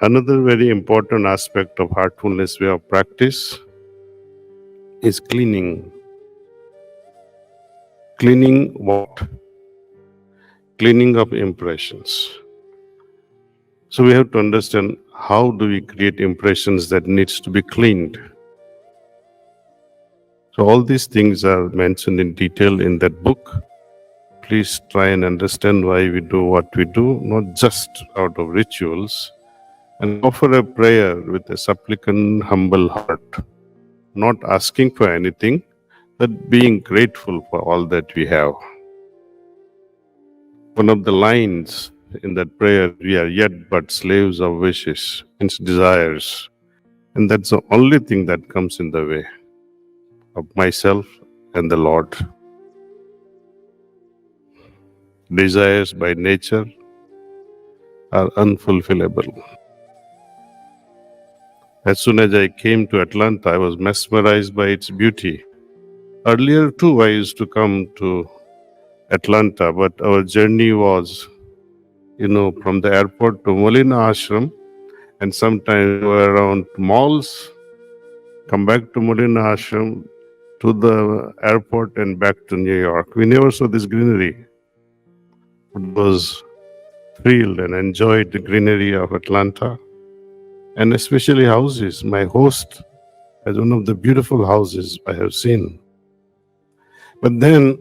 Another very important aspect of heartfulness way of practice is cleaning. Cleaning what? Cleaning of impressions. So we have to understand how do we create impressions that needs to be cleaned. So all these things are mentioned in detail in that book. Please try and understand why we do what we do, not just out of rituals, and offer a prayer with a supplicant, humble heart, not asking for anything, but being grateful for all that we have. One of the lines in that prayer, we are yet but slaves of wishes, means desires. And that's the only thing that comes in the way of myself and the Lord. Desires by nature are unfulfillable. As soon as I came to Atlanta, I was mesmerized by its beauty. Earlier too, I used to come to Atlanta, but our journey was, from the airport to Molina Ashram, and sometimes we were around malls, come back to Molina Ashram, to the airport and back to New York. We never saw this greenery. It was thrilled and enjoyed the greenery of Atlanta, and especially houses. My host has one of the beautiful houses I have seen. But then,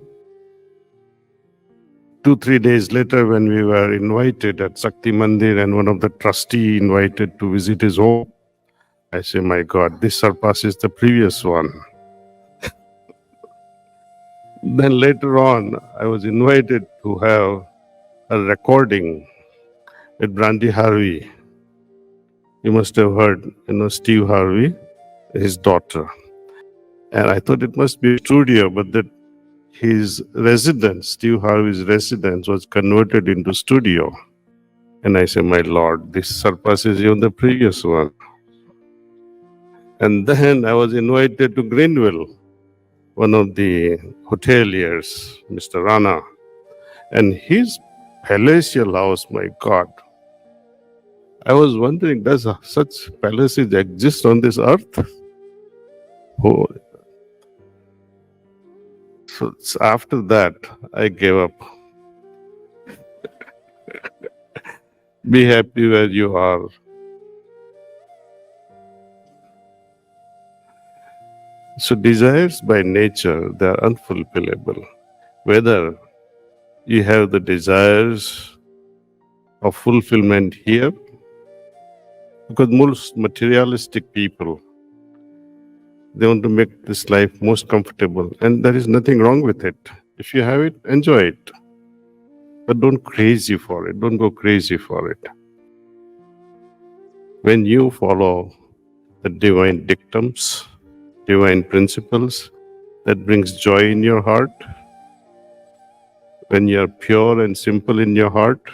2-3 days later, when we were invited at Sakti Mandir and one of the trustee invited to visit his home, I say, my God, this surpasses the previous one. Then later on, I was invited to have a recording with Brandy Harvey. You must have heard, Steve Harvey, his daughter. And I thought it must be a studio, but that his residence, Steve Harvey's residence, was converted into studio. And I said, my Lord, this surpasses even the previous one. And then I was invited to Greenville, one of the hoteliers, Mr. Rana, and his palatial house, my God. I was wondering, does such palaces exist on this earth? Oh. So after that, I gave up. Be happy where you are. So desires by nature, they are unfulfillable. Whether you have the desires of fulfillment here, because most materialistic people, they want to make this life most comfortable, and there is nothing wrong with it. If you have it, enjoy it. But don't crazy for it. Don't go crazy for it. When you follow the divine dictums, divine principles, that brings joy in your heart. When you are pure and simple in your heart,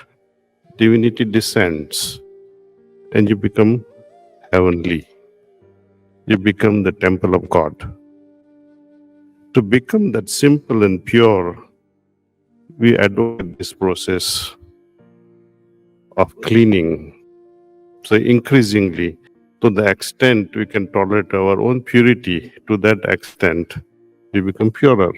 divinity descends and you become heavenly. You become the temple of God. To become that simple and pure, we advocate this process of cleaning. So increasingly, to the extent we can tolerate our own purity, to that extent we become purer.